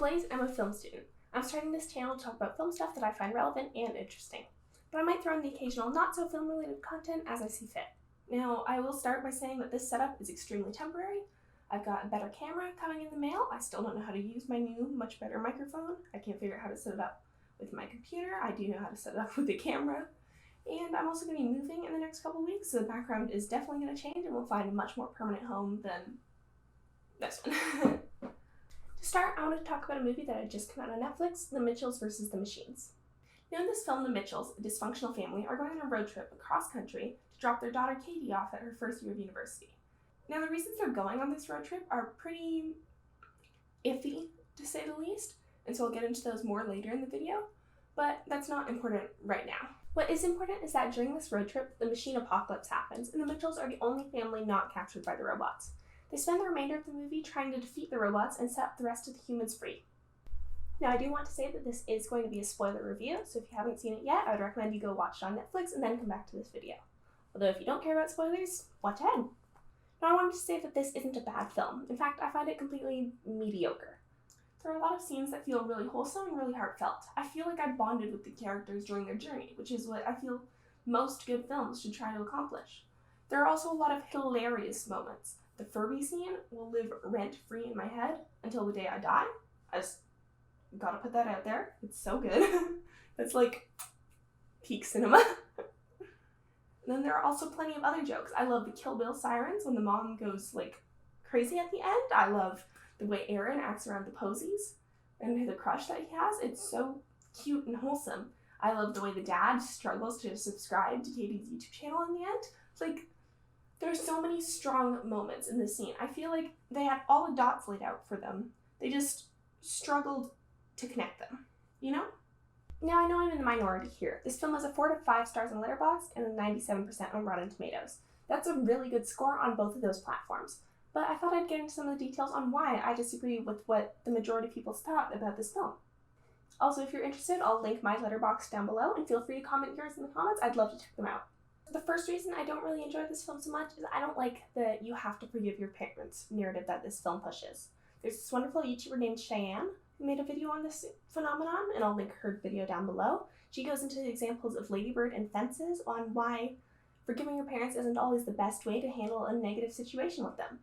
Blaze, I'm a film student. I'm starting this channel to talk about film stuff that I find relevant and interesting, but I might throw in the occasional not-so-film related content as I see fit. Now, I will start by saying that this setup is extremely temporary. I've got a better camera coming in the mail. I still don't know how to use my new, much better microphone. I can't figure out how to set it up with my computer. I do know how to set it up with the camera. And I'm also going to be moving in the next couple weeks, so the background is definitely going to change and we'll find a much more permanent home than this one. To start, I want to talk about a movie that had just come out on Netflix, The Mitchells vs. the Machines. Now in this film, the Mitchells, a dysfunctional family, are going on a road trip across country to drop their daughter Katie off at her first year of university. Now the reasons they're going on this road trip are pretty iffy, to say the least, and so I'll get into those more later in the video, but that's not important right now. What is important is that during this road trip, the machine apocalypse happens, and the Mitchells are the only family not captured by the robots. They spend the remainder of the movie trying to defeat the robots and set the rest of the humans free. Now, I do want to say that this is going to be a spoiler review, so if you haven't seen it yet, I would recommend you go watch it on Netflix and then come back to this video. Although if you don't care about spoilers, watch ahead. Now, I wanted to say that this isn't a bad film. In fact, I find it completely mediocre. There are a lot of scenes that feel really wholesome and really heartfelt. I feel like I bonded with the characters during their journey, which is what I feel most good films should try to accomplish. There are also a lot of hilarious moments. The Furby scene will live rent-free in my head until the day I die. I just gotta put that out there. It's so good. That's like peak cinema. And then there are also plenty of other jokes. I love the Kill Bill sirens when the mom goes like crazy at the end. I love the way Aaron acts around the posies and the crush that he has. It's so cute and wholesome. I love the way the dad struggles to subscribe to Katie's YouTube channel in the end. It's like, there's so many strong moments in this scene. I feel like they had all the dots laid out for them. They just struggled to connect them, you know? Now, I know I'm in the minority here. This film has a 4 to 5 stars on Letterboxd and a 97% on Rotten Tomatoes. That's a really good score on both of those platforms. But I thought I'd get into some of the details on why I disagree with what the majority of people thought about this film. Also, if you're interested, I'll link my Letterboxd down below, and feel free to comment yours in the comments. I'd love to check them out. The first reason I don't really enjoy this film so much is I don't like the you have to forgive your parents narrative that this film pushes. There's this wonderful YouTuber named Cheyenne who made a video on this phenomenon, and I'll link her video down below. She goes into examples of Ladybird and Fences on why forgiving your parents isn't always the best way to handle a negative situation with them.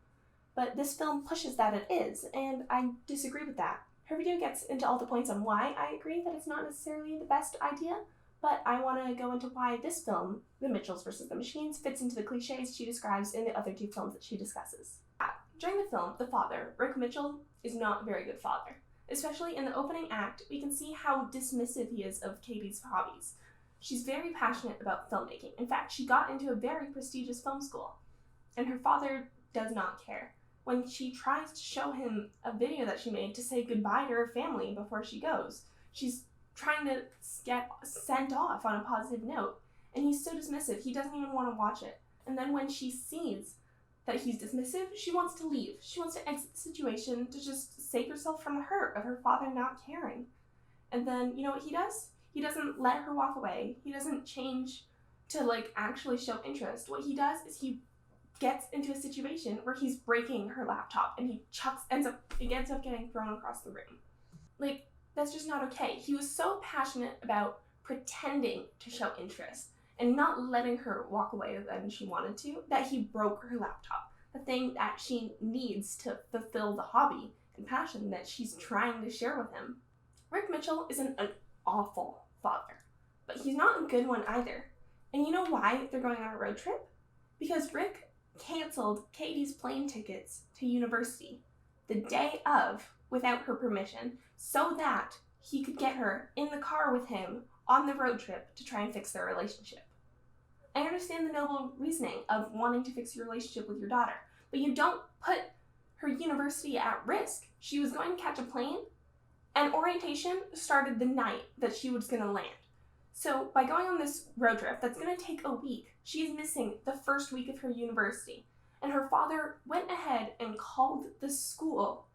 But this film pushes that it is, and I disagree with that. Her video gets into all the points on why I agree that it's not necessarily the best idea, but I want to go into why this film, The Mitchells vs. the Machines, fits into the cliches she describes in the other two films that she discusses. During the film, the father, Rick Mitchell, is not a very good father. Especially in the opening act, we can see how dismissive he is of Katie's hobbies. She's very passionate about filmmaking. In fact, she got into a very prestigious film school, and her father does not care. When she tries to show him a video that she made to say goodbye to her family before she goes, she's trying to get sent off on a positive note, and he's so dismissive, he doesn't even want to watch it. And then when she sees that he's dismissive, she wants to leave. She wants to exit the situation to just save herself from the hurt of her father not caring. And then, you know what he does? He doesn't let her walk away. He doesn't change to, like, actually show interest. What he does is he gets into a situation where he's breaking her laptop, and he ends up getting thrown across the room. Like, that's just not okay. He was so passionate about pretending to show interest and not letting her walk away when she wanted to, that he broke her laptop, the thing that she needs to fulfill the hobby and passion that she's trying to share with him. Rick Mitchell isn't an awful father, but he's not a good one either. And you know why they're going on a road trip? Because Rick canceled Katie's plane tickets to university the day of without her permission so that he could get her in the car with him on the road trip to try and fix their relationship. I understand the noble reasoning of wanting to fix your relationship with your daughter, but you don't put her university at risk. She was going to catch a plane, and orientation started the night that she was going to land. So by going on this road trip that's going to take a week, she's missing the first week of her university. And her father went ahead and called the school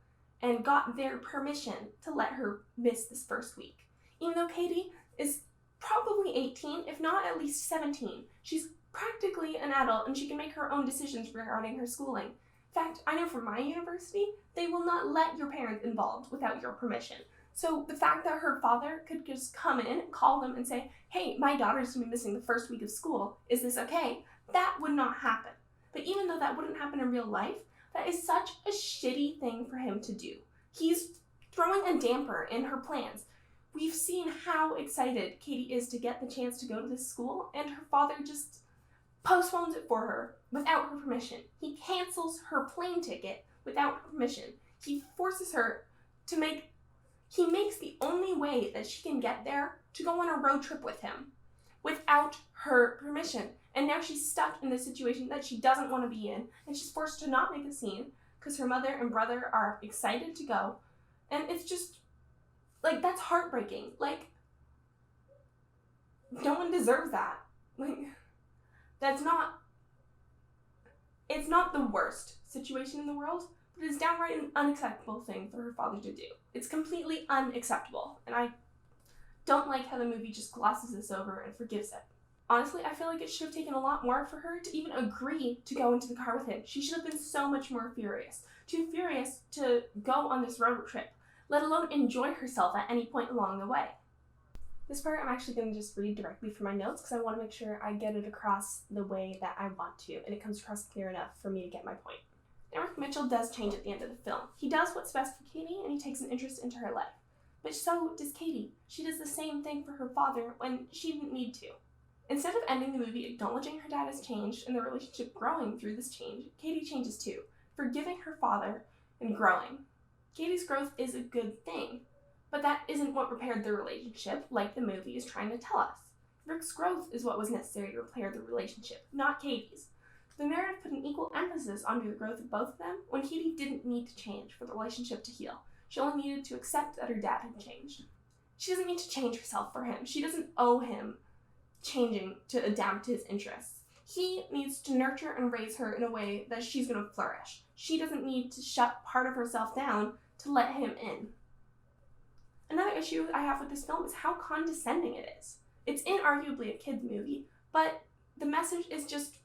and got their permission to let her miss this first week. Even though Katie is probably 18, if not at least 17. She's practically an adult, and she can make her own decisions regarding her schooling. In fact, I know from my university, they will not let your parents involved without your permission. So the fact that her father could just come in, call them and say, hey, my daughter's going to be missing the first week of school, is this okay? That would not happen. But even though that wouldn't happen in real life, that is such a shitty thing for him to do. He's throwing a damper in her plans. We've seen how excited Katie is to get the chance to go to this school, and her father just postpones it for her without her permission. He cancels her plane ticket without her permission. He forces her to he makes the only way that she can get there to go on a road trip with him without her permission. And now she's stuck in this situation that she doesn't want to be in, and she's forced to not make a scene because her mother and brother are excited to go. And it's just, like, that's heartbreaking. Like, no one deserves that. Like, it's not the worst situation in the world, but it's downright an unacceptable thing for her father to do. It's completely unacceptable, and I don't like how the movie just glosses this over and forgives it. Honestly, I feel like it should have taken a lot more for her to even agree to go into the car with him. She should have been so much more furious. Too furious to go on this road trip, let alone enjoy herself at any point along the way. This part I'm actually going to just read directly from my notes because I want to make sure I get it across the way that I want to, and it comes across clear enough for me to get my point. Eric Mitchell does change at the end of the film. He does what's best for Katie, and he takes an interest into her life. But so does Katie. She does the same thing for her father when she didn't need to. Instead of ending the movie acknowledging her dad has changed and the relationship growing through this change, Katie changes too, forgiving her father and growing. Katie's growth is a good thing, but that isn't what repaired the relationship, like the movie is trying to tell us. Rick's growth is what was necessary to repair the relationship, not Katie's. The narrative put an equal emphasis onto the growth of both of them when Katie didn't need to change for the relationship to heal. She only needed to accept that her dad had changed. She doesn't need to change herself for him. She doesn't owe him changing to adapt to his interests. He needs to nurture and raise her in a way that she's going to flourish. She doesn't need to shut part of herself down to let him in. Another issue I have with this film is how condescending it is. It's inarguably a kid's movie, but the message is just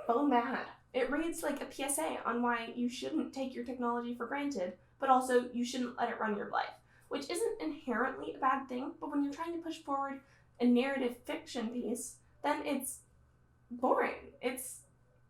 bone bad. It reads like a PSA on why you shouldn't take your technology for granted, but also you shouldn't let it run your life, which isn't inherently a bad thing, but when you're trying to push forward a narrative fiction piece, then it's boring. It's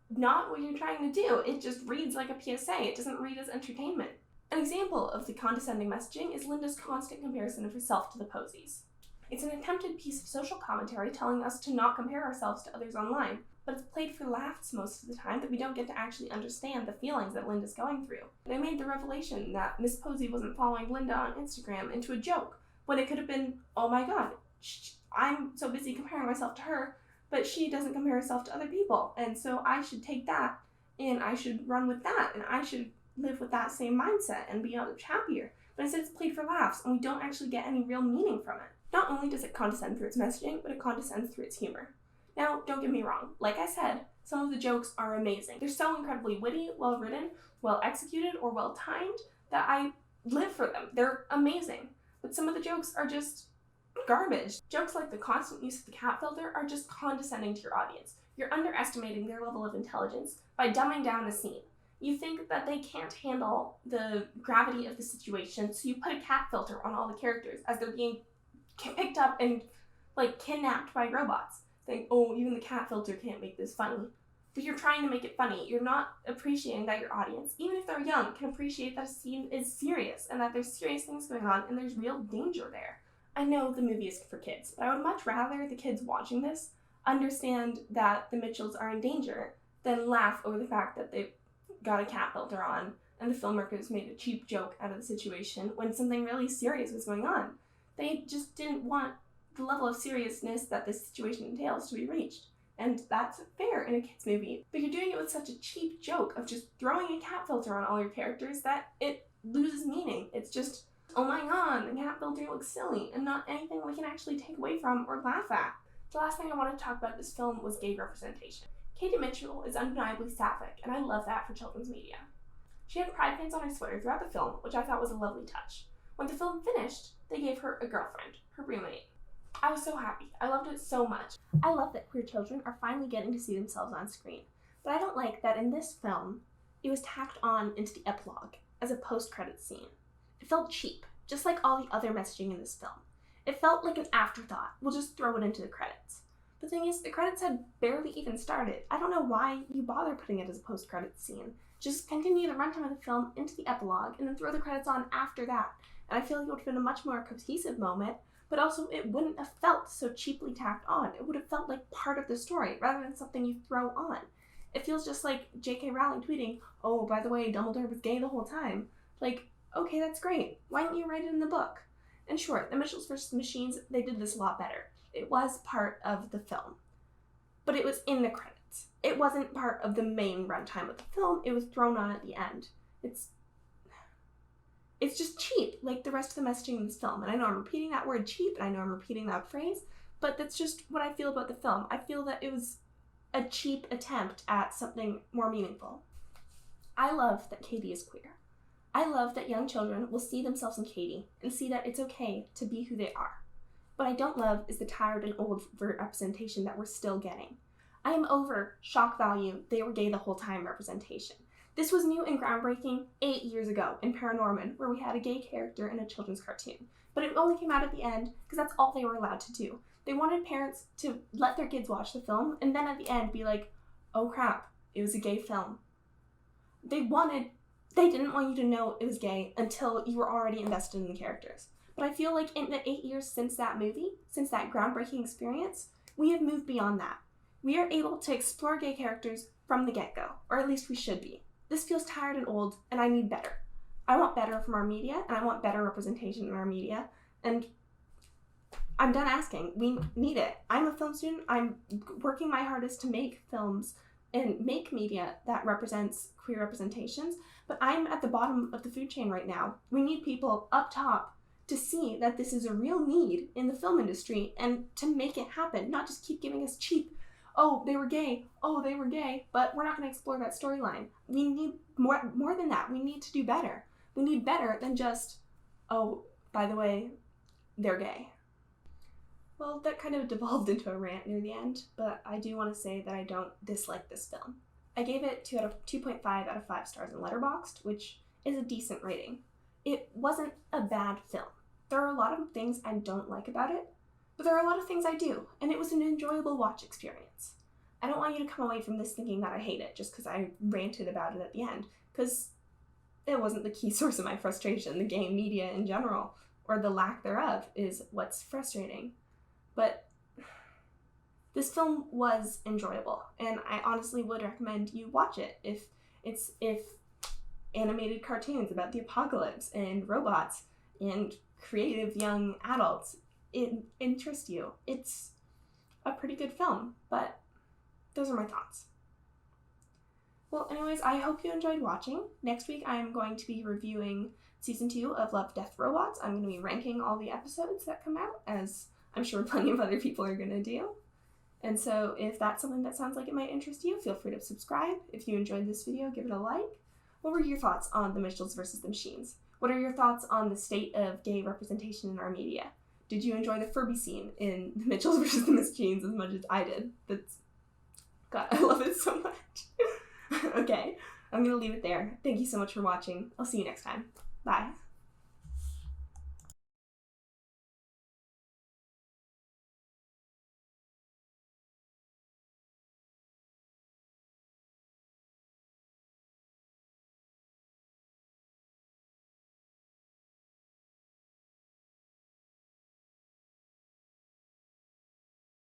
not what you're trying to do. It just reads like a PSA. It doesn't read as entertainment. An example of the condescending messaging is Linda's constant comparison of herself to the Posies. It's an attempted piece of social commentary telling us to not compare ourselves to others online, but it's played for laughs most of the time that we don't get to actually understand the feelings that Linda's going through. They made the revelation that Miss Posey wasn't following Linda on Instagram into a joke, when it could have been, oh my god, I'm so busy comparing myself to her, but she doesn't compare herself to other people, and so I should take that, and I should run with that, and I should live with that same mindset and be much happier. But instead it's played for laughs, and we don't actually get any real meaning from it. Not only does it condescend through its messaging, but it condescends through its humor. Now, don't get me wrong, like I said, some of the jokes are amazing. They're so incredibly witty, well written, well executed, or well timed that I live for them. They're amazing. But some of the jokes are just garbage. Jokes like the constant use of the cat filter are just condescending to your audience. You're underestimating their level of intelligence by dumbing down a scene. You think that they can't handle the gravity of the situation, so you put a cat filter on all the characters as they're being picked up and, like, kidnapped by robots. Saying, oh, even the cat filter can't make this funny. But you're trying to make it funny. You're not appreciating that your audience, even if they're young, can appreciate that a scene is serious and that there's serious things going on and there's real danger there. I know the movie is for kids, but I would much rather the kids watching this understand that the Mitchells are in danger than laugh over the fact that they've got a cat filter on and the filmmakers made a cheap joke out of the situation when something really serious was going on. They just didn't want the level of seriousness that this situation entails to be reached. And that's fair in a kid's movie. But you're doing it with such a cheap joke of just throwing a cat filter on all your characters that it loses meaning. It's just, oh my god, the cat filter looks silly and not anything we can actually take away from or laugh at. The last thing I want to talk about this film was gay representation. Katie Mitchell is undeniably sapphic, and I love that for children's media. She had pride pins on her sweater throughout the film, which I thought was a lovely touch. When the film finished, they gave her a girlfriend, her roommate. I was so happy. I loved it so much. I love that queer children are finally getting to see themselves on screen. But I don't like that in this film, it was tacked on into the epilogue as a post-credits scene. It felt cheap, just like all the other messaging in this film. It felt like an afterthought. We'll just throw it into the credits. The thing is, the credits had barely even started. I don't know why you bother putting it as a post-credits scene. Just continue the runtime of the film into the epilogue and then throw the credits on after that. And I feel like it would have been a much more cohesive moment, but also it wouldn't have felt so cheaply tacked on. It would have felt like part of the story rather than something you throw on. It feels just like J.K. Rowling tweeting, "Oh, by the way, Dumbledore was gay the whole time." Like, okay, that's great. Why didn't you write it in the book? And sure, the Mitchells vs. the Machines, they did this a lot better. It was part of the film, but it was in the credits. It wasn't part of the main runtime of the film. It was thrown on at the end. It's just cheap, like the rest of the messaging in this film. And I know I'm repeating that word cheap, and I know I'm repeating that phrase, but that's just what I feel about the film. I feel that it was a cheap attempt at something more meaningful. I love that Katie is queer. I love that young children will see themselves in Katie and see that it's okay to be who they are. What I don't love is the tired and old representation that we're still getting. I am over shock value, they were gay the whole time representation. This was new and groundbreaking 8 years ago in Paranorman, where we had a gay character in a children's cartoon. But it only came out at the end because that's all they were allowed to do. They wanted parents to let their kids watch the film and then at the end be like, "Oh crap, it was a gay film." They didn't want you to know it was gay until you were already invested in the characters. But I feel like in the 8 years since that movie, since that groundbreaking experience, we have moved beyond that. We are able to explore gay characters from the get-go, or at least we should be. This feels tired and old, and I need better. I want better from our media, and I want better representation in our media, and I'm done asking. We need it. I'm a film student. I'm working my hardest to make films and make media that represents queer representations, but I'm at the bottom of the food chain right now. We need people up top to see that this is a real need in the film industry and to make it happen, not just keep giving us cheap, "Oh, they were gay, oh, they were gay," but we're not going to explore that storyline. We need more than that. We need to do better. We need better than just, "Oh, by the way, they're gay." Well, that kind of devolved into a rant near the end, but I do want to say that I don't dislike this film. I gave it 2.5 out of 5 stars in Letterboxd, which is a decent rating. It wasn't a bad film. There are a lot of things I don't like about it, but there are a lot of things I do, and it was an enjoyable watch experience. I don't want you to come away from this thinking that I hate it just because I ranted about it at the end, because it wasn't the key source of my frustration. The gay media in general, or the lack thereof, is what's frustrating. But this film was enjoyable, and I honestly would recommend you watch it if animated cartoons about the apocalypse and robots and creative young adults interest you. It's a pretty good film, but those are my thoughts. Well, anyways, I hope you enjoyed watching. Next week, I'm going to be reviewing Season 2 of Love, Death, Robots. I'm going to be ranking all the episodes that come out, as I'm sure plenty of other people are going to do. And so if that's something that sounds like it might interest you, feel free to subscribe. If you enjoyed this video, give it a like. What were your thoughts on the Mitchells vs. the Machines? What are your thoughts on the state of gay representation in our media? Did you enjoy the Furby scene in the Mitchells vs. the Machines as much as I did? God, I love it so much. Okay, I'm going to leave it there. Thank you so much for watching. I'll see you next time. Bye.